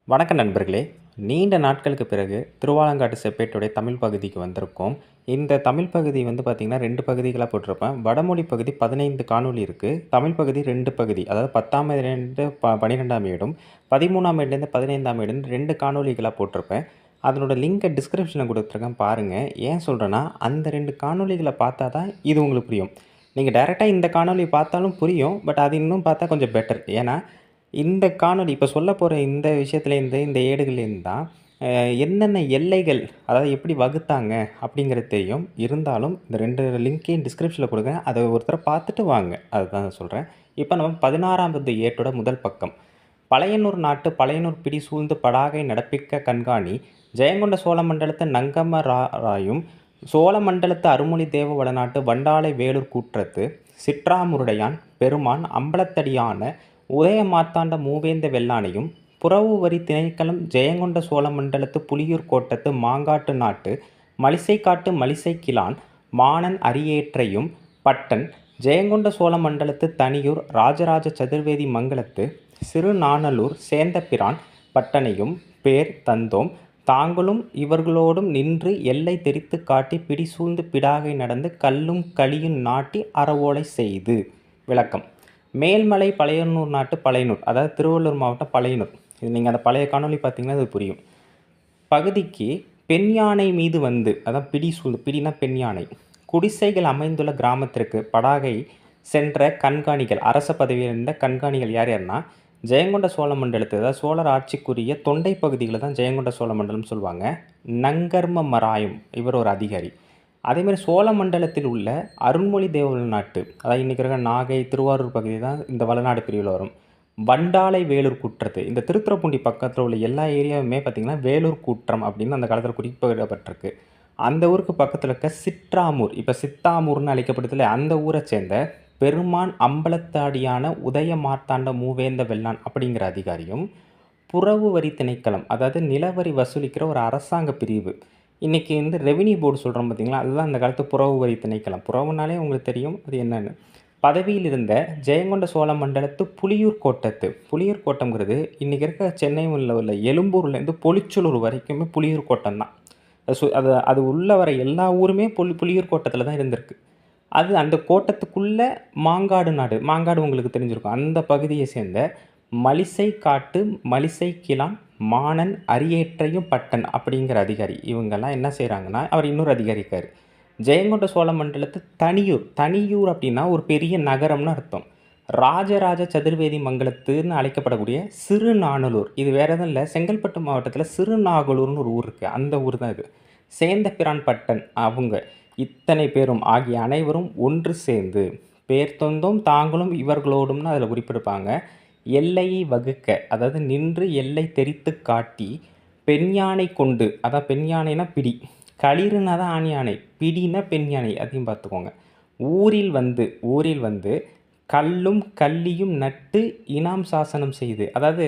வணக்கம் நண்பர்களே. நீண்ட நாட்களுக்கு பிறகு திருவாலங்காட்டு செப்பேட்டுடைய தமிழ் பகுதிக்கு வந்திருக்கோம். இந்த தமிழ் பகுதி பார்த்தீங்கன்னா 2 பகுதிகளா போட்டிருப்பேன். வடமொழி பகுதி 15 காணொளி இருக்கு. தமிழ் பகுதி 2 பகுதி. அதாவது 10ஆம் ஏடுலேருந்து 12ஆம் ஏடும், 13ஆம் ஏடுலேருந்து 15ஆம் ஏடுன்னு 2 காணொளிகளா போட்டிருப்பேன். அதனோட லிங்கை டிஸ்கிரிப்ஷனில் கொடுத்துருக்கேன் பாருங்க. ஏன் சொல்றேன்னா, அந்த 2 காணொளிகள பார்த்தா தான் இது உங்களுக்கு புரியும். நீங்க டைரக்ட்டா இந்த காணொளி பார்த்தாலும் புரியும். பட் அது இன்னும் பார்த்தா கொஞ்சம் பெட்டர். ஏன்னா இந்த காணொளி இப்போ சொல்லப்போற இந்த விஷயத்துலேருந்து, இந்த ஏடுகள்லேருந்து தான் என்னென்ன எல்லைகள், அதாவது எப்படி வகுத்தாங்க அப்படிங்கிறது தெரியும். இருந்தாலும் இந்த 2 லிங்க்கையும் டிஸ்கிரிப்ஷனில் கொடுக்குறேன். அதை ஒரு தடவ பார்த்துட்டு வாங்க. அதுதான் சொல்றேன். இப்போ நம்ம 16வது ஏட்டோட முதல் பக்கம். பழையனூர் நாட்டு பழையனூர் பிடி சூழ்ந்து படாகை நடப்பிக்க கண்காணி, ஜெயங்கொண்ட சோழமண்டலத்து நங்கமராயும், சோழமண்டலத்து அருமொழி தேவ வடநாட்டு வண்டாளை வேலூர் கூற்றத்து, சிற்றாமுருடையான் பெருமான் அம்பலத்தடியான உதய மார்த்தாண்ட மூவேந்த வெள்ளானையும், புறவுவரி திணைக்களம் ஜெயங்கொண்ட சோழமண்டலத்து புலியூர் கோட்டத்து மாங்காட்டு நாட்டு மலிசைக்காட்டு மலிசைக்கிழான் மானன் அரியேற்றையும் பட்டன், ஜெயங்கொண்ட சோழமண்டலத்து தனியூர் ராஜராஜ சதுர்வேதி மங்கலத்து சிறுநாணலூர் சேந்தபிரான் பட்டனையும் பேர் தந்தோம். தாங்களும் இவர்களோடும் நின்று எல்லை தெரித்து காட்டி பிடிசூழ்ந்து பிடாகை நடந்து கல்லும் களியும் நாட்டி அறவோலை செய்து. விளக்கம். மேல்மலை பழையனூர் நாட்டு பழையனூர், அதாவது திருவள்ளூர் மாவட்டம் பழையனூர். இது நீங்கள் அந்த பழைய காணொளி பார்த்தீங்கன்னா அது புரியும். பகுதிக்கு பெண் யானை மீது வந்து, அதான் பிடி சூழ்ந்து, பிடினா பெண் யானை, குடிசைகள் அமைந்துள்ள கிராமத்திற்கு படாகை சென்ற கண்காணிகள், அரச பதவியில் இருந்த கண்காணிகள் யார் யாருன்னா, ஜெயங்கொண்ட சோழ மண்டலத்து, அதாவது சோழர் ஆட்சிக்குரிய தொண்டை பகுதிகளை தான் ஜெயங்கொண்ட சோழ மண்டலம் சொல்லுவாங்க. நங்கர்ம மராயம் இவர் ஒரு அதிகாரி. அதேமாதிரி சோழ மண்டலத்தில் உள்ள அருண்மொழி தேவ நாட்டு, அதாவது இன்றைக்கி இருக்கிற நாகை திருவாரூர் பகுதி தான் இந்த வளநாடு பிரிவில் வரும். வண்டாளை வேலூர் கூற்றத்து, இந்த திருத்துறைப்பூண்டி பக்கத்தில் உள்ள எல்லா ஏரியாவுமே பார்த்திங்கன்னா வேலூர் கூற்றம் அப்படின்னு அந்த காலத்தில் குறிப்பிடப்பட்டிருக்கு. அந்த ஊருக்கு பக்கத்தில் இருக்க சிற்றாமூர், இப்போ சித்தாமூர்னு அழைக்கப்படுதில்ல, அந்த ஊரை சேர்ந்த பெருமான் அம்பலத்தாடியான உதய மார்த்தாண்ட மூவேந்த வெள்ளான் அப்படிங்கிற அதிகாரியும், புறவு வரி திணைக்களம், அதாவது நிலவரி வசூலிக்கிற ஒரு அரசாங்க பிரிவு, இன்றைக்கி ரெவென்யூ போர்டு சொல்கிறோம் பார்த்திங்களா, அதுதான் அந்த காலத்து புறவு வரி திணைக்களம். புறவுனாலே உங்களுக்கு தெரியும் அது என்னென்னு. பதவியில் இருந்த ஜெயங்கொண்ட சோழ மண்டலத்து புலியூர் கோட்டத்து, புலியூர் கோட்டம்ங்கிறது இன்றைக்கி இருக்க சென்னை உள்ள எழும்பூர்லேருந்து பொலிச்சலூர் வரைக்குமே புலியூர் கோட்டம் தான். அது உள்ளே வர எல்லா ஊருமே புலியூர் கோட்டத்தில் தான் இருந்திருக்கு. அது அந்த கோட்டத்துக்குள்ளே மாங்காடு நாடு, மாங்காடு உங்களுக்கு தெரிஞ்சிருக்கும், அந்த பகுதியை சேர்ந்த மலிசை காட்டு மலிசை கிழான் மானன் அரியேற்றையும் பட்டன் அப்படிங்கிற அதிகாரி இவங்கெல்லாம் என்ன செய்கிறாங்கன்னா, அவர் இன்னொரு அதிகாரி இருக்கார். ஜெயங்கொண்ட சோழ மண்டலத்து தனியூர் அப்படின்னா ஒரு பெரிய நகரம்னு அர்த்தம். ராஜராஜ சதுர்வேதி மங்கலத்துன்னு அழைக்கப்படக்கூடிய சிறுநாணலூர், இது வேறு எதுவும் இல்லை, செங்கல்பட்டு மாவட்டத்தில் சிறுநாகலூர்னு ஒரு ஊர் இருக்குது, அந்த ஊர் தான் இது. சேந்தபிரான் பட்டன் அவங்க இத்தனை பேரும் ஆகிய அனைவரும் ஒன்று சேர்ந்து பேர் தொந்தோம் தாங்களும் இவர்களோடும்னு அதில் குறிப்பிடுப்பாங்க. எல்லையை வகுக்க, அதாவது நின்று எல்லை தெரித்து காட்டி, பெண் யானை கொண்டு, அதான் பெண் யானைனா பிடி, களிறுனா தான் ஆண் யானை, பிடினா பெண் யானை, அதையும் பார்த்துக்கோங்க. ஊரில் வந்து கல்லும் கல்லியும் நட்டு இனாம் சாசனம் செய்து, அதாவது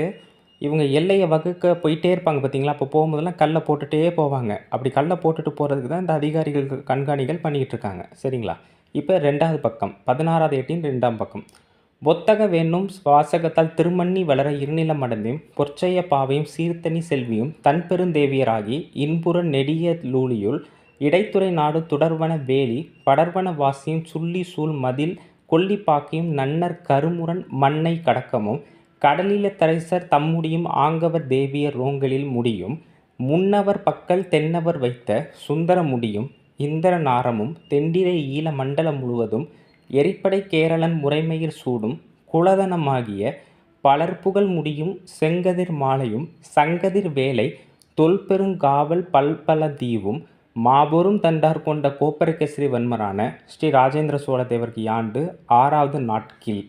இவங்க எல்லையை வகுக்க போயிட்டே இருப்பாங்க பார்த்தீங்களா, அப்போ போகும்போதெல்லாம் கல்லை போட்டுகிட்டே போவாங்க. அப்படி கல்லை போட்டுட்டு போகிறதுக்கு தான் இந்த அதிகாரிகள் கண்காணிகள் பண்ணிக்கிட்டு இருக்காங்க. சரிங்களா. இப்போ 2வது பக்கம், 16வது ஏட்டின் 2ஆம் பக்கம். பொத்தக வேணும் வாசகத்தால் திருமண்ணி வளர இருநிலம் அடைந்தும் பொற்செய்ய பாவையும் சீர்த்தனி செல்வியும் தன்பெருந்தேவியராகி இன்புற நெடிய லூலியுள் இடைத்துறை நாடு துடர்வன வேலி படர்வன வாசியும் சுள்ளி சூழ் மதில் கொல்லிப்பாக்கியும் நன்னர் கருமுரண் மண்ணை கடக்கமும் கடலில தரைசர் தம்முடியும் ஆங்கவர் தேவியர் ரோங்கலில் முடியும் முன்னவர் பக்கல் தென்னவர் வைத்த சுந்தர முடியும் இந்திர நாரமும் தெண்டிரை ஈழ மண்டலம் முழுவதும் எரிப்படை கேரளன் முறைமையில் சூடும் குலதனமாகிய பலர்புகழ் முடியும் செங்கதிர் மாலையும் சங்கதிர் வேலை தொல்பெருங்காவல் பல்பல தீவும் மாபெரும் தண்டார் கொண்ட கோப்பரகேசரி வன்மரான ஸ்ரீ ராஜேந்திர சோழ தேவர்க்கு ஆண்டு 6வது நாட்கில்.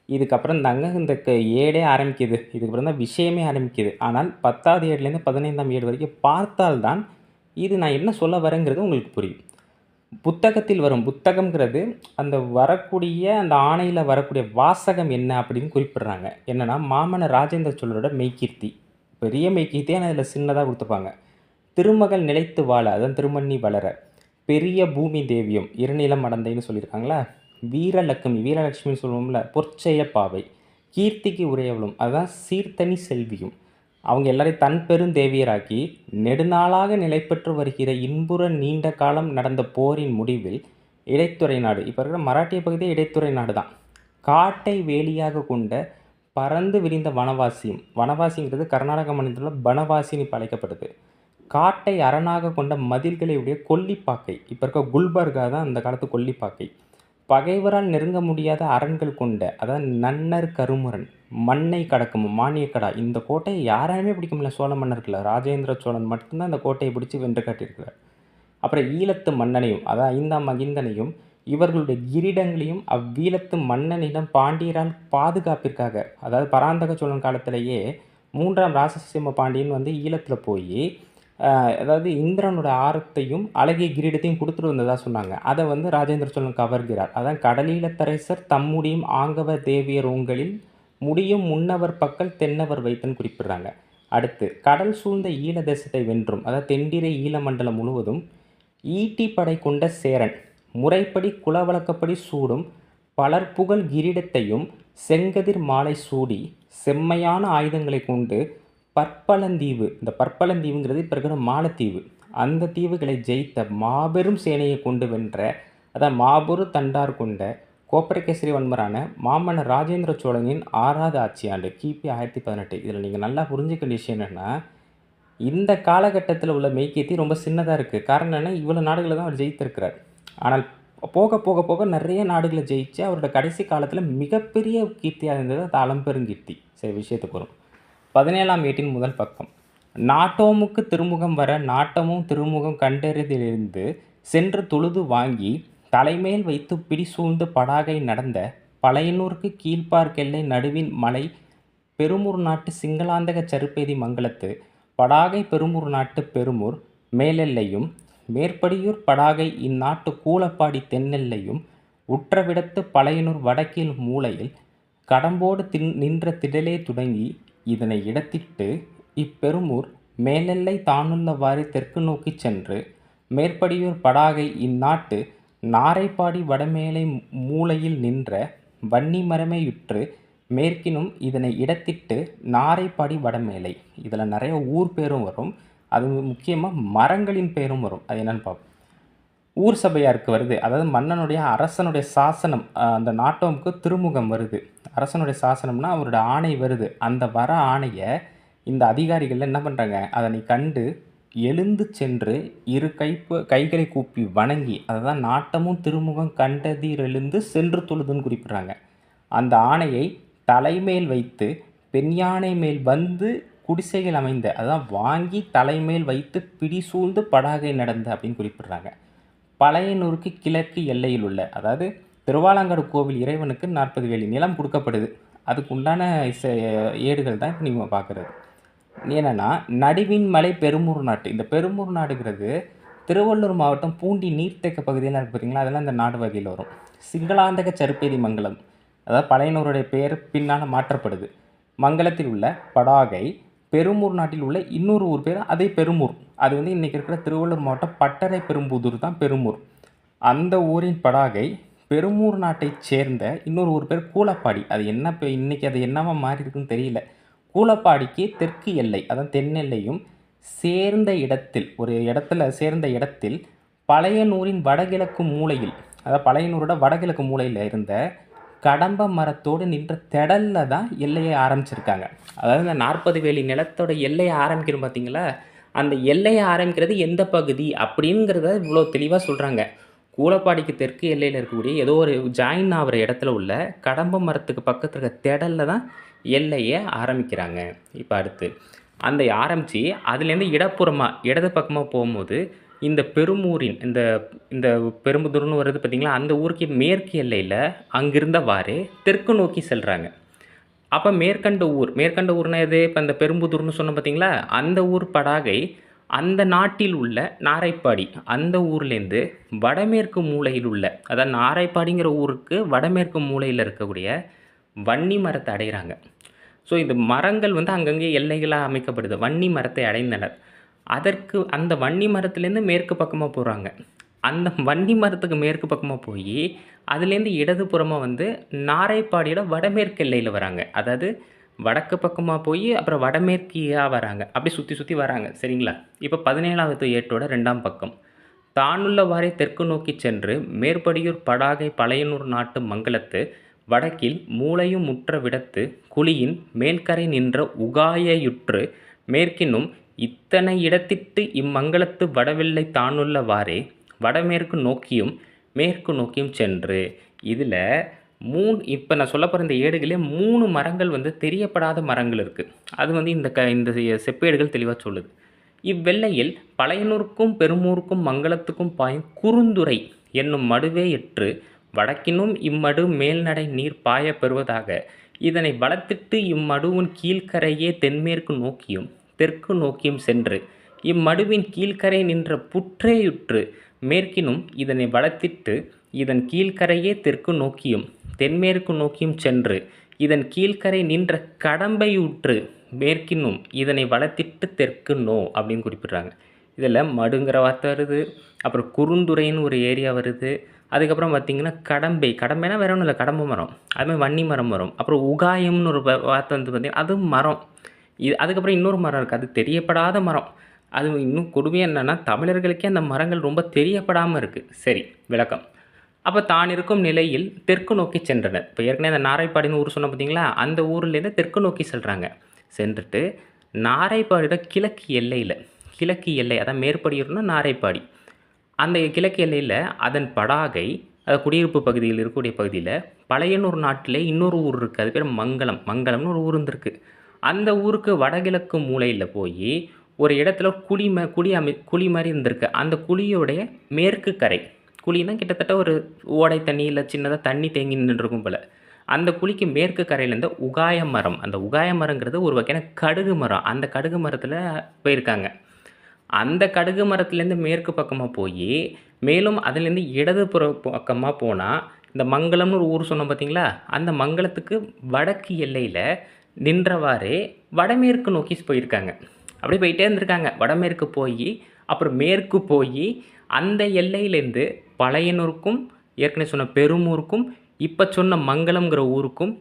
இதுக்கப்புறம் தாங்க இந்த ஏடே ஆரம்பிக்குது. இதுக்கப்புறம் தான் விஷயமே ஆரம்பிக்குது. ஆனால் 10வது ஏடுலேருந்து 15ஆம் ஏடு வரைக்கும் பார்த்தால்தான் இது நான் என்ன சொல்ல வரேங்கிறது உங்களுக்கு புரியும். புத்தகத்தில் வரும், புத்தகம்ங்கிறது அந்த வரக்கூடிய அந்த ஆணையில் வரக்கூடிய வாசகம் என்ன அப்படின்னு குறிப்பிடுறாங்க. என்னென்னா, மாமன்னர் ராஜேந்திர சோழரோட மெய்கீர்த்தி, பெரிய மெய்கீர்த்தி, ஆனால் அதில் சின்னதாக கொடுத்துப்பாங்க. திருமகள் நிலைத்து வாழ, அதான் திருமண்ணி வளர, பெரிய பூமி தேவியம் இருநிலம் அடந்தைன்னு சொல்லியிருக்காங்களா. வீரலட்சுமின்னு சொல்லுவோம்ல, பொற்செய்ய பாவை, கீர்த்திக்கு உரையவளும், அதுதான் சீர்த்தனி செல்வியும், அவங்க எல்லாரையும் தன் பெருந்தேவியராக்கி நெடுநாளாக நிலைபெற்று வருகிற இன்புற நீண்ட காலம் நடந்த போரின் முடிவில் இடைத்துறை நாடு, இப்போ இருக்கிற மராட்டிய பகுதியே இடைத்துறை நாடு தான், காட்டை வேலியாக கொண்ட பறந்து விரிந்த வனவாசியும், வனவாசிங்கிறது கர்நாடக மாநிலத்தில் உள்ள பனவாசின்னு இப்போ அழைக்கப்படுது, காட்டை அரணாக கொண்ட மதில்களை உடைய கொல்லிப்பாக்கை, இப்போ இருக்க குல்பர்கா தான் அந்த காலத்து கொல்லிப்பாக்கை, பகைவரால் நெருங்க முடியாத அரண்கள் கொண்ட, அதாவது நன்னர் கருமுரன், மண்ணை கடக்கும் மானியக்கடா, இந்த கோட்டையை யாராலுமே பிடிக்க முடியல சோழ மன்னர்களை, ராஜேந்திர சோழன் மட்டும்தான் இந்த கோட்டையை பிடிச்சி வென்று காட்டியிருக்கிறார். அப்புறம் ஈழத்து மன்னனையும், அதாவது 5ஆம் மகிந்தனையும் இவர்களுடைய கிரீடங்களையும் அவ்வீழத்து மன்னனிடம் பாண்டியரால் பாதுகாப்பிற்காக, அதாவது பராந்தக சோழன் காலத்திலேயே 3ஆம் ராசசிம்ம பாண்டியன் வந்து ஈழத்தில் போய் அதாவது இந்திரனோட ஆரத்தையும் அழகிய கிரீடத்தையும் கொடுத்துட்டு வந்ததாக சொன்னாங்க. அதை வந்து ராஜேந்திர சோழன் கவர்கிறார். அதான் கடலீழத்தரசர் தம்முடியும் ஆங்கவர் தேவியர் உங்களில் முடியும் முன்னவர் பக்கல் தென்னவர் வைத்தன் குறிப்பிடுறாங்க. அடுத்து கடல் சூழ்ந்த ஈழ தேசத்தை வென்றும், அதாவது தென்டிரை ஈழ மண்டலம் முழுவதும் ஈட்டி படை கொண்ட சேரன் முறைப்படி குலவழக்கப்படி சூடும் பலர் புகழ் கிரீடத்தையும் செங்கதிர் மாலை சூடி செம்மையான ஆயுதங்களை கொண்டு பற்பழந்தீவு, இந்த பற்பழந்தீவுங்கிறது இப்போ இருக்கிற மாலத்தீவு, அந்த தீவுகளை ஜெயித்த மாபெரும் சேனையை கொண்டு வென்ற, அதான் மாபெரும் தண்டார் கொண்ட கோப்பரகேசரி வன்மரான மாமன்னர் ராஜேந்திர சோழனின் 6வது ஆட்சி ஆண்டு கிபி 1018. இதில் நீங்கள் நல்லா புரிஞ்சுக்க விஷயம் என்னென்னா, இந்த காலகட்டத்தில் உள்ள மெய்க்கீர்த்தி ரொம்ப சின்னதாக இருக்குது. காரணம் என்ன, இவ்வளோ நாடுகளை தான் அவர் ஜெயித்திருக்கிறார். ஆனால் போக போக போக நிறைய நாடுகளை ஜெயிச்சு அவரோட கடைசி காலத்தில் மிகப்பெரிய கீர்த்தியாக இருந்தது அது அலம்பெருங்கீர்த்தி. சரி, விஷயத்துக்கு வரும். 17ஆம் ஏட்டின் முதல் பக்கம். நாட்டோமுக்கு திருமுகம் வர நாட்டமும் திருமுகம் கண்டறிதிலிருந்து சென்று தொழுது வாங்கி தலைமேல் வைத்து பிடி சூழ்ந்து படாகை நடந்த பழையனூருக்கு கீழ்ப்பார்க்கெல்லை நடுவின் மலை பெருமூர் நாட்டு சிங்களாந்தக சருப்பேதி மங்கலத்து படாகை பெருமூர் நாட்டு பெருமூர் மேலெல்லையும் மேற்படியூர் படாகை இந்நாட்டு கூலப்பாடி தென்னெல்லையும் உற்றவிடத்து பழையனூர் வடக்கில் மூலையில் கடம்போடு நின்ற திடலே தொடங்கி இதனை இடத்திட்டு இப்பெருமூர் மேலெல்லை தானுள்ளவாறு தெற்கு நோக்கி சென்று மேற்படியூர் படாகை இந்நாட்டு நாரைப்பாடி வடமேலை மூலையில் நின்ற வன்னி மரமேயுற்று மேற்கினும் இதனை இடத்திட்டு நாரைப்பாடி வடமேலை. இதில் நிறைய ஊர் பேரும் வரும், அது முக்கியமாக மரங்களின் பேரும் வரும். அது என்னென்னு பார்ப்போம். ஊர் சபையாருக்கு வருது, அதாவது மன்னனுடைய அரசனுடைய சாசனம், அந்த நாட்டோமுக்கு திருமுகம் வருது. அரசனுடைய சாசனம்னா அவரோட ஆணை வருது. அந்த வர ஆணையை இந்த அதிகாரிகள் என்ன பண்ணுறாங்க, அதனை கண்டு எழுந்து சென்று இரு கைகளை கூப்பி வணங்கி, அதுதான் நாட்டமும் திருமுகம் கண்டதிரெழுந்து சென்று தொழுதுன்னு குறிப்பிட்றாங்க. அந்த ஆணையை தலைமேல் வைத்து பெண் யானை மேல் வந்து குடிசைகள் அமைந்த, அதான் வாங்கி தலைமேல் வைத்து பிடி சூழ்ந்து படாகை நடந்த அப்படின்னு குறிப்பிட்றாங்க. பழையனூருக்கு கிழக்கு எல்லையில் உள்ள, அதாவது திருவாலங்காடு கோவில் இறைவனுக்கு 40 வேலி நிலம் கொடுக்கப்படுது. அதுக்கு உண்டான ஏடுகள் தான் இப்போ நீங்கள் பார்க்குறது. என்னென்னா, நடுவின் மலை பெருமூர் நாட்டு, இந்த பெருமூர் நாடுங்கிறது திருவள்ளூர் மாவட்டம் பூண்டி நீர்த்தேக்க பகுதியெல்லாம் இருக்குது பார்த்தீங்களா, அதெல்லாம் இந்த நாடு வகையில் வரும். சிங்களாந்தக சருப்பேதி மங்கலம், அதாவது பழையனூருடைய பெயர் பின்னால் மாற்றப்படுது. மங்கலத்தில் உள்ள படாகை பெருமூர் நாட்டில் உள்ள இன்னொரு ஊர் பேர் அதே பெருமூர். அது வந்து இன்றைக்கி இருக்கிற திருவள்ளூர் மாவட்டம் பட்டறை பெரும்புதூர் தான் பெருமூர். அந்த ஊரின் படாகை பெருமூர் நாட்டை சேர்ந்த இன்னொரு ஊர் பேர் கூலப்பாடி. அது என்ன இப்போ இன்றைக்கி அது என்னவா மாறி இருக்குன்னு தெரியல. கூலப்பாடிக்கு தெற்கு எல்லை, அதான் தென்னெல்லையும் சேர்ந்த இடத்தில், ஒரு இடத்துல சேர்ந்த இடத்தில் பழையனூரின் வடகிழக்கு மூலையில், அதாவது பழையனூரோட வடகிழக்கு மூலையில் இருந்த கடம்ப மரத்தோடு நின்ற திடலில் தான் எல்லையை ஆரம்பிச்சிருக்காங்க. அதாவது இந்த 40 வேலி நிலத்தோட எல்லையை ஆரம்பிக்கிறோம் பார்த்தீங்களா, அந்த எல்லையை ஆரம்பிக்கிறது எந்த பகுதி அப்படிங்கிறத இவ்வளோ தெளிவாக சொல்கிறாங்க. கூலப்பாடிக்கு தெற்கு எல்லையில் இருக்கக்கூடிய ஏதோ ஒரு ஜாயின் ஆகிற இடத்துல உள்ள கடம்ப மரத்துக்கு பக்கத்தில் இருக்க திடலில் தான் எல்லையை ஆரம்பிக்கிறாங்க. இப்போ அடுத்து அந்த ஆரம்பித்து அதுலேருந்து இடது பக்கமாக போகும்போது இந்த பெருமூரின் இந்த பெரும்புதூர்னு வருது பார்த்திங்களா, அந்த ஊருக்கு மேற்கு எல்லையில் அங்கிருந்தவாறு தெற்கு நோக்கி செல்கிறாங்க. அப்போ மேற்கண்ட ஊர்னா எது, இப்போ இந்த பெரும்புதூர்னு சொன்னோம் பார்த்திங்களா, அந்த ஊர் படாகை அந்த நாட்டில் உள்ள நாரைப்பாடி, அந்த ஊர்லேருந்து வடமேற்கு மூலையில் உள்ள, அதாவது நாரைப்பாடிங்கிற ஊருக்கு வடமேற்கு மூலையில் இருக்கக்கூடிய வன்னி மரத்தை அடைகிறாங்க. ஸோ இந்த மரங்கள் வந்து அங்கங்கே எல்லைகளாக அமைக்கப்படுது. வன்னி மரத்தை அடைந்தனர். அதற்கு அந்த வன்னி மரத்துலேருந்து மேற்கு பக்கமாக போகிறாங்க. அந்த வன்னி மரத்துக்கு மேற்கு பக்கமாக போய் அதுலேருந்து இடதுபுறமாக வந்து நாரைப்பாடியோட வடமேற்கு எல்லையில் வராங்க. அதாவது வடக்கு பக்கமாக போய் அப்புறம் வடமேற்கியாக வராங்க. அப்படி சுற்றி சுற்றி வராங்க. சரிங்களா? இப்போ 17வது ஏட்டோட 2ஆம் பக்கம். தானுள்ளவாறே தெற்கு நோக்கிச் சென்று மேற்படியூர் படாகை பழையனூர் நாட்டு மங்கலத்து வடக்கில் மூலையும் முற்ற விடத்து குழியின் மேல்கரை நின்ற உகாயையுற்று மேற்கினும் இத்தனை இடத்திட்டு இம்மங்கலத்து வடவெல்லை தானுள்ளவாறே வடமேற்கு நோக்கியும் மேற்கு நோக்கியும் சென்று. இதில் இப்போ நான் சொல்ல போகிற இந்த ஏடுகளே 3 மரங்கள் தெரியப்படாத மரங்கள் இருக்குது. அது இந்த செப்பேடுகள் தெளிவாக சொல்லுது. இவ்வெல்லையில் பழையனூருக்கும் பெருமூருக்கும் மங்கலத்துக்கும் பாயும் குறுந்துறை என்னும் மடுவே எற்று வடக்கினும் இம்மடு மேல்நடை நீர் பாய பெறுவதாக இதனை வளர்த்திட்டு இம்மடுவின் கீழ்கரையே தென்மேற்கு நோக்கியும் தெற்கு நோக்கியும் சென்று இம்மடுவின் கீழ்கரை நின்ற புற்றேயுற்று மேற்கினும் இதனை வளர்த்திட்டு இதன் கீழ்கரையே தெற்கு நோக்கியும் தென்மேற்கு நோக்கியும் சென்று இதன் கீழ்கரை நின்ற கடம்பையுற்று மேற்கினும் இதனை வளர்த்திட்டு தெற்கு நோ அப்படின்னு குறிப்பிட்றாங்க. இதில் மடுங்கிற வார்த்தை வருது, அப்புறம் குறுந்துறைன்னு ஒரு ஏரியா வருது, அதுக்கப்புறம் பார்த்திங்கன்னா கடம்பைனா வேற ஒன்றும் இல்லை, கடம்பை மரம், அதுமாதிரி வன்னி மரம் வரும். அப்புறம் உகாயம்னு ஒரு வார்த்தை பார்த்திங்கன்னா அது மரம். அதுக்கப்புறம் இன்னொரு மரம் இருக்குது, அது தெரியப்படாத மரம். அது இன்னும் கொடுமையாக என்னென்னா தமிழர்களுக்கே அந்த மரங்கள் ரொம்ப தெரியப்படாமல் இருக்குது. சரி, விளக்கம். அப்போ தான் இருக்கும் நிலையில் தெற்கு நோக்கி சென்றனர். இப்போ ஏற்கனவே அந்த நாரைப்பாடின்னு ஊர் சொன்ன பார்த்தீங்களா, அந்த ஊர்லேருந்து தெற்கு நோக்கி செல்கிறாங்க. சென்றுட்டு நாரைப்பாடியோட கிழக்கு எல்லை அதான் மேற்படியூர்னா நாரைப்பாடி, அந்த கிழக்கு எல்லையில் அதன் படாகை, அது குடியிருப்பு பகுதியில் இருக்கக்கூடிய பகுதியில் பழையனூர் நாட்டிலே இன்னொரு ஊர் இருக்குது, அது பேர் மங்கலம்னு ஒரு ஊர் இருந்திருக்கு. அந்த ஊருக்கு வடகிழக்கு மூலையில் போய் ஒரு இடத்துல குழி மாதிரி இருந்திருக்கு. அந்த குழியோடைய மேற்கு கரை, குழினா கிட்டத்தட்ட ஒரு ஓடை தண்ணி இல்லை சின்னதாக தண்ணி தேங்கி நின்றுருக்கும் போல். அந்த குழிக்கு மேற்கு கரையிலேருந்து உகாய மரம், அந்த உகாய மரங்கிறது ஒரு வகையான கடுகு மரம், அந்த கடுகு மரத்தில் போயிருக்காங்க. அந்த கடுகு மரத்துலேருந்து மேற்கு பக்கமாக போய் மேலும் அதுலேருந்து இடதுபுற பக்கமாக போனால் இந்த மங்கலம்னு ஒரு ஊர் சொன்னோம் பார்த்தீங்களா, அந்த மங்கலத்துக்கு வடக்கு எல்லையில் நின்றவாறே வடமேற்கு நோக்கி போயிருக்காங்க. அப்படி போயிட்டே இருந்திருக்காங்க. வடமேற்கு போய் அப்புறம் மேற்கு போய் அந்த எல்லையிலேருந்து பழையனூருக்கும் ஏற்கனவே சொன்ன பெருமூருக்கும் இப்போ சொன்ன மங்கலம்ங்கிற ஊருக்கும்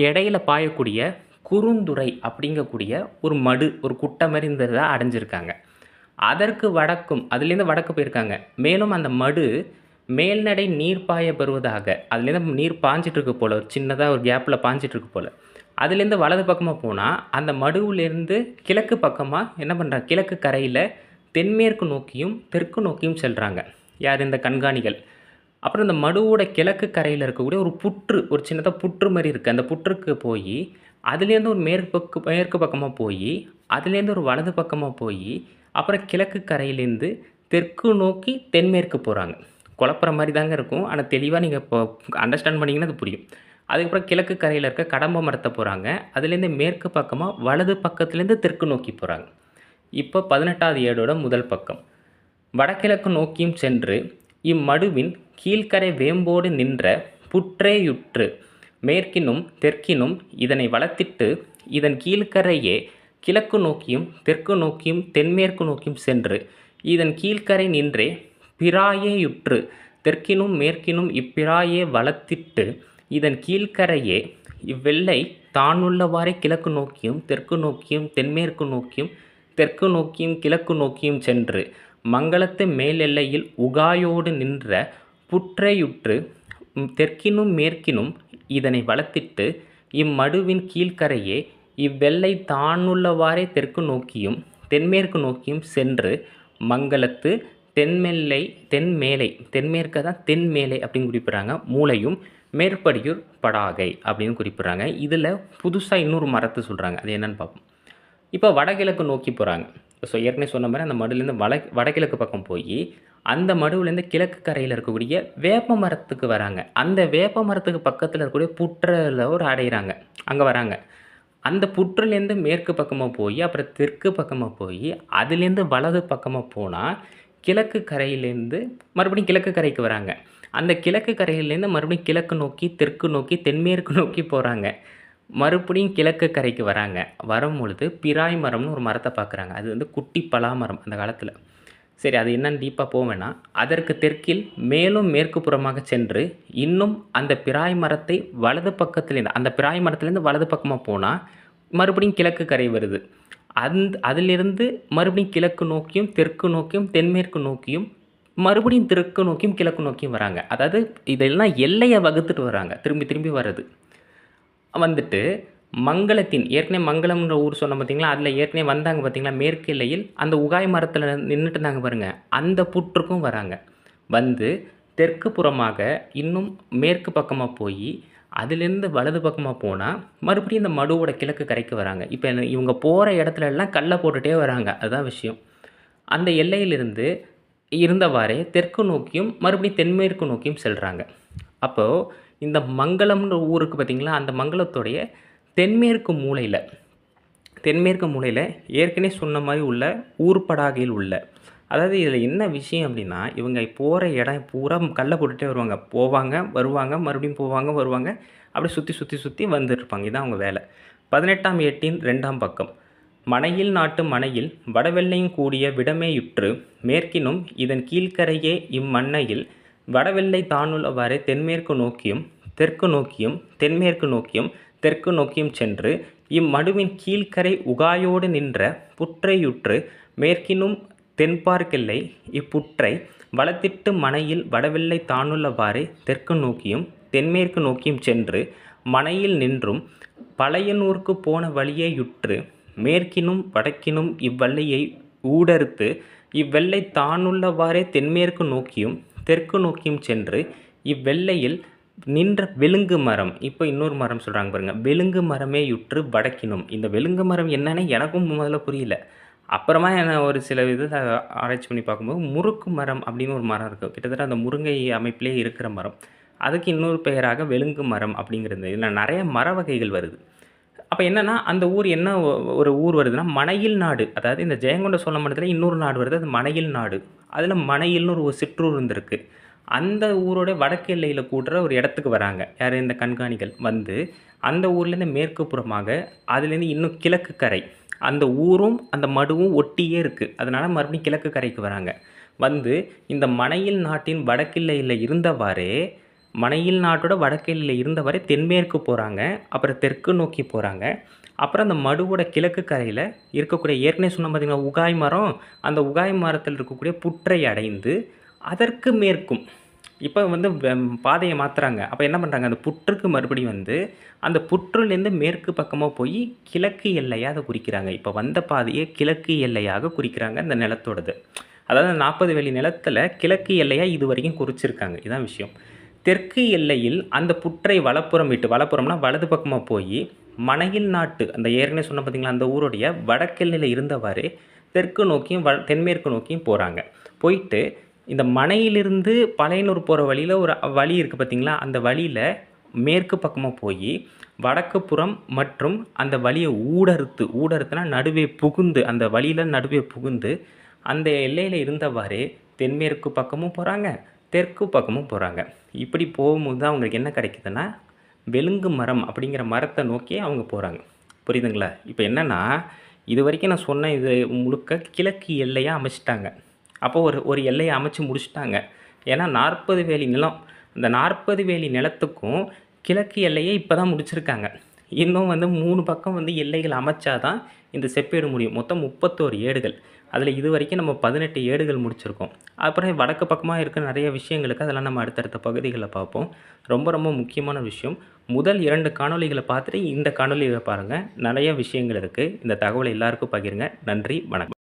இடையில பாயக்கூடிய குறுந்துறை அப்படிங்கக்கூடிய ஒரு மடு, ஒரு குட்டை மாதிரி இருந்ததை அடைஞ்சிருக்காங்க. அதற்கு வடக்கும் அதுலேருந்து வடக்கு போயிருக்காங்க. மேலும் அந்த மடு மேல்நடை நீர் பாய பெறுவதாக, அதுலேருந்து நீர் பாஞ்சிட்ருக்கு போல், ஒரு சின்னதாக ஒரு கேப்பில் பாஞ்சிட்ருக்கு போல். அதுலேருந்து வலது பக்கமாக போனால் அந்த மடுவிலேருந்து கிழக்கு பக்கமாக என்ன பண்ணுறாங்க, கிழக்கு கரையில் தென்மேற்கு நோக்கியும் தெற்கு நோக்கியும் செல்கிறாங்க. யார், இந்த கண்காணிகள். அப்புறம் இந்த மடுவோட கிழக்கு கரையில் இருக்கக்கூடிய ஒரு புற்று, ஒரு சின்னதாக புற்று மாதிரி இருக்குது. அந்த புற்றுக்கு போய் அதுலேருந்து ஒரு மேற்கு பக்கமாக போய் அதுலேருந்து ஒரு வலது பக்கமாக போய் அப்புறம் கிழக்கு கரையிலேருந்து தெற்கு நோக்கி தென்மேற்கு போகிறாங்க. குழப்புற மாதிரி தாங்க இருக்கும், ஆனால் தெளிவாக நீங்கள் இப்போ அண்டர்ஸ்டாண்ட் பண்ணிங்கன்னா அது புரியும். அதுக்கப்புறம் கிழக்கு கரையில் இருக்க கடம்பை மரத்தை போகிறாங்க. அதுலேருந்து மேற்கு பக்கமாக வலது பக்கத்துலேருந்து தெற்கு நோக்கி போகிறாங்க. இப்போ 18வது ஏடோட முதல் பக்கம். வடகிழக்கு நோக்கியும் சென்று இம்மடுவின் கீழ்கரை வேம்போடு நின்ற புற்றேயுற்று மேற்கினும் தெற்கினும் இதனை வளர்த்திட்டு இதன் கீழ்கரையே கிழக்கு நோக்கியும் தெற்கு நோக்கியும் தென்மேற்கு நோக்கியும் சென்று இதன் கீழ்கரை நின்றே பிராயேயுற்று தெற்கினும் மேற்கினும் இப்பிராயே வளர்த்திட்டு இதன் கீழ்கரையே இவ்வெல்லை தானுள்ளவாறே கிழக்கு நோக்கியும் தெற்கு நோக்கியும் தென்மேற்கு நோக்கியும் தெற்கு நோக்கியும் கிழக்கு நோக்கியும் சென்று மங்கலத்து மேலெல்லையில் உகாயோடு நின்ற புற்றையுற்று தெற்கினும் மேற்கினும் இதனை வளர்த்திட்டு இம்மடுவின் கீழ்கரையே இவ்வெல்லை தானுள்ளவாறே தெற்கு நோக்கியும் தென்மேற்கு நோக்கியும் சென்று மங்கலத்து தென்மேற்க தான் தென்மேலை அப்படின்னு குறிப்பிட்றாங்க. மூலையும் மேற்படியூர் படாகை அப்படின்னு குறிப்பிட்றாங்க. இதில் புதுசாக இன்னொரு மரத்தை சொல்கிறாங்க, அது என்னென்னு பார்ப்போம். இப்போ வடகிழக்கு நோக்கி போகிறாங்க. ஸோ ஏற்கனவே சொன்ன மாதிரி அந்த மடுலேருந்து வடகிழக்கு பக்கம் போய் அந்த மடுவிலேருந்து கிழக்கு கரையில் இருக்கக்கூடிய வேப்ப மரத்துக்கு வராங்க. அந்த வேப்ப மரத்துக்கு பக்கத்தில் இருக்கக்கூடிய புற்றில் ஒரு அடைகிறாங்க, அங்கே வராங்க. அந்த புற்றுலேருந்து மேற்கு பக்கமாக போய் அப்புறம் தெற்கு பக்கமாக போய் அதுலேருந்து வலது பக்கமாக போனால் கிழக்கு கரையிலேருந்து மறுபடியும் கிழக்கு கரைக்கு வராங்க. அந்த கிழக்கு கரையிலேருந்து மறுபடியும் கிழக்கு நோக்கி தெற்கு நோக்கி தென்மேற்கு நோக்கி போகிறாங்க. மறுபடியும் கிழக்கு கரைக்கு வராங்க. வரும்பொழுது பிராய் மரம்னு ஒரு மரத்தை பார்க்குறாங்க. அது குட்டி பலாமரம் அந்த காலத்தில். சரி, அது என்னன்னு டீப்பாக போக வேணாம். அதற்கு தெற்கில் மேலும் மேற்கு புறமாக சென்று இன்னும் அந்த பிராய் மரத்தை வலது பக்கத்துலேருந்து அந்த பிராய் மரத்துலேருந்து வலது பக்கமாக போனால் மறுபடியும் கிழக்கு கரை வருது. அதிலிருந்து மறுபடியும் கிழக்கு நோக்கியும், தெற்கு நோக்கியும், தென்மேற்கு நோக்கியும், மறுபடியும் தெற்கு நோக்கியும், கிழக்கு நோக்கியும் வராங்க. அதாவது இதெல்லாம் எல்லையை வகுத்துட்டு வராங்க. திரும்பி திரும்பி வர்றது. வந்துட்டு மங்களத்தின் ஏற்கனவே மங்களம்ன்ற ஊர் சொன்னோம் பார்த்தீங்களா, அதில் ஏற்கனவே வந்தாங்க பார்த்தீங்களா, மேற்கு எல்லையில் அந்த உகாய் மரத்தில் நின்றுட்டு இருந்தாங்க பாருங்கள், அந்த புற்றுக்கும் வராங்க. வந்து தெற்கு புறமாக இன்னும் மேற்கு பக்கமாக போய் அதிலேருந்து வலது பக்கமாக போனால் மறுபடியும் இந்த மடுவோட கிழக்கு கரைக்கு வராங்க. இப்போ இவங்க போகிற இடத்துல எல்லாம் கல்லை போட்டுகிட்டே வராங்க. அதுதான் விஷயம். அந்த எல்லையிலிருந்து இருந்தவாறே தெற்கு நோக்கியும் மறுபடியும் தென்மேற்கு நோக்கியும் செல்கிறாங்க. அப்போது இந்த மங்களம்ன்ற ஊருக்கு பார்த்திங்களா, அந்த மங்களத்துடைய தென்மேற்கு மூலையில் ஏற்கனவே சொன்ன மாதிரி உள்ள ஊர்படாகையில் உள்ள, அதாவது இதில் என்ன விஷயம் அப்படின்னா, இவங்க போகிற இடம் பூரா கல்லை போட்டுகிட்டே வருவாங்க. போவாங்க வருவாங்க, மறுபடியும் போவாங்க வருவாங்க, அப்படி சுற்றி வந்துட்டுருப்பாங்க. இதுதான் அவங்க வேலை. 18ஆம் ஏட்டின் 2ஆம் பக்கம். மனையில் நாட்டு மனையில் வடவெள்ளையும் கூடிய விடமேயுற்று மேற்கினும் இதன் கீழ்க்கரையே இம்மண்ணையில் வடவெள்ளை தானுள்ளவாறே தென்மேற்கு நோக்கியும் தெற்கு நோக்கியும் தென்மேற்கு நோக்கியும் தெற்கு நோக்கியும் சென்று இம்மடுவின் கீழ்க்கரை உகாயோடு நின்ற புற்றையுற்று மேற்கினும் தென்பார்க்கெல்லை இப்புற்றை வலத்திட்டு மனையில் வடவெள்ளை தானுள்ளவாறே தெற்கு நோக்கியும் தென்மேற்கு நோக்கியும் சென்று மனையில் நின்றும் பழையனூருக்கு போன வழியேயுற்று மேற்கினும் வடக்கினும் இவ்வெள்ளையை ஊடறுத்து இவ்வெள்ளை தானுள்ளவாறே தென்மேற்கு நோக்கியும் தெற்கு நோக்கியும் சென்று இவ்வெள்ளையில் நின்ற வெலுங்கு மரம். இப்போ இன்னொரு மரம் சொல்கிறாங்க பாருங்கள், வெலுங்கு மரமே யுற்று வடக்கினும். இந்த வெலுங்கு மரம் என்னன்னு எனக்கும் முதல்ல புரியல. அப்புறமா என்ன ஒரு சில இதில் ஆராய்ச்சி பண்ணி பார்க்கும்போது முறுக்கு மரம் அப்படின்னு ஒரு மரம் இருக்குது. கிட்டத்தட்ட அந்த முருங்கை அமைப்பிலே இருக்கிற மரம். அதுக்கு இன்னொரு பெயராக வெலுங்கு மரம் அப்படிங்கிறது. இதில் நிறைய மர வகைகள் வருது. அப்போ என்னென்னா, அந்த ஊர் என்ன ஒரு ஊர் வருதுன்னா மனையில் நாடு. அதாவது இந்த ஜெயங்கொண்ட சோழ மண்டலத்தில் இன்னொரு நாடு வருது, அது மனையில் நாடு. அதில் மனையில்னு ஒரு சிற்றூர் இருந்திருக்கு. அந்த ஊரோட வடக்கு எல்லையில் கூடுற ஒரு இடத்துக்கு வராங்க. யார்? இந்த கண்காணிகள் வந்து அந்த ஊர்லேருந்து மேற்கு புறமாக அதுலேருந்து இன்னும் கிழக்கு கரை, அந்த ஊரும் அந்த மடுவும் ஒட்டியே இருக்குது. அதனால் மறுபடியும் கிழக்கு கரைக்கு வராங்க. வந்து இந்த மனையில் நாட்டின் வடக்கெல்லையில் இருந்தவாறே, மனையில் நாட்டோட வடக்கெல்லையில் இருந்தவரை தென்மேற்கு போகிறாங்க, அப்புறம் தெற்கு நோக்கி போகிறாங்க. அப்புறம் அந்த மடுவோட கிழக்கு கரையில் இருக்கக்கூடிய ஏற்கனவே சொன்ன பார்த்திங்கன்னா உகாய் மரம், அந்த உகாய் மரத்தில் இருக்கக்கூடிய புற்றை அடைந்து அதற்கு மேற்கும் இப்போ வந்து பாதையை மாற்றுறாங்க. அப்போ என்ன பண்ணுறாங்க, அந்த புற்றுக்கு மறுபடியும் வந்து அந்த புற்றுலேருந்து மேற்கு பக்கமாக போய் கிழக்கு எல்லையாக அதை குறிக்கிறாங்க. இப்போ வந்த பாதையை கிழக்கு எல்லையாக குறிக்கிறாங்க அந்த நிலத்தோடது. அதாவது 40 வேலி நிலத்தில் கிழக்கு எல்லையாக இது வரைக்கும் குறிச்சிருக்காங்க. இதுதான் விஷயம். தெற்கு எல்லையில் அந்த புற்றை வலப்புறம் விட்டு, வலப்புறம்னா வலது பக்கமாக போய் மனையில் நாட்டு அந்த ஏற்கனவே சொன்ன பார்த்திங்களா அந்த ஊருடைய வடக்கெல்லையில் இருந்தவாறு தெற்கு நோக்கியும் தென்மேற்கு நோக்கியும் போகிறாங்க. போயிட்டு இந்த மனையிலிருந்து பழையனூர் போகிற வழியில் ஒரு வழி இருக்குது பார்த்திங்களா, அந்த வழியில் மேற்கு பக்கமாக போய் வடக்கு புறம் மற்றும் அந்த வழியை ஊடறுத்துனா நடுவே புகுந்து, அந்த வழியில் நடுவே புகுந்து அந்த எல்லையில் இருந்தவாறே தென்மேற்கு பக்கமும் போகிறாங்க, தெற்கு பக்கமும் போகிறாங்க. இப்படி போகும்போது தான் அவங்களுக்கு என்ன கிடைக்குதுன்னா வெலுங்கு மரம் அப்படிங்கிற மரத்தை நோக்கி அவங்க போகிறாங்க. புரியுதுங்களா? இப்போ என்னென்னா, இது வரைக்கும் நான் சொன்ன இது முழுக்க கிழக்கு எல்லையாக அமைச்சிட்டாங்க. அப்போது ஒரு எல்லையை அமைச்சு முடிச்சிட்டாங்க. ஏன்னா 40 வேலி நிலம், அந்த 40 வேலி நிலத்துக்கும் கிழக்கு எல்லையை இப்போ தான் முடிச்சிருக்காங்க. இன்னும் வந்து 3 பக்கம் வந்து எல்லைகள் அமைச்சாதான் இந்த செப்பேடு முடியும். மொத்தம் 31 ஏடுகள். அதில் இது வரைக்கும் நம்ம 18 ஏடுகள் முடிச்சிருக்கோம். அப்புறம் வடக்கு பக்கமாக இருக்க நிறைய விஷயங்களுக்கு அதெல்லாம் நம்ம அடுத்தடுத்த பகுதிகளில் பார்ப்போம். ரொம்ப ரொம்ப முக்கியமான விஷயம், முதல் 2 காணொளிகளை பார்த்துட்டு இந்த காணொலியை பாருங்கள். நிறைய விஷயங்கள் இருக்குது. இந்த தகவலை எல்லாருக்கும் பகிருங்க. நன்றி, வணக்கம்.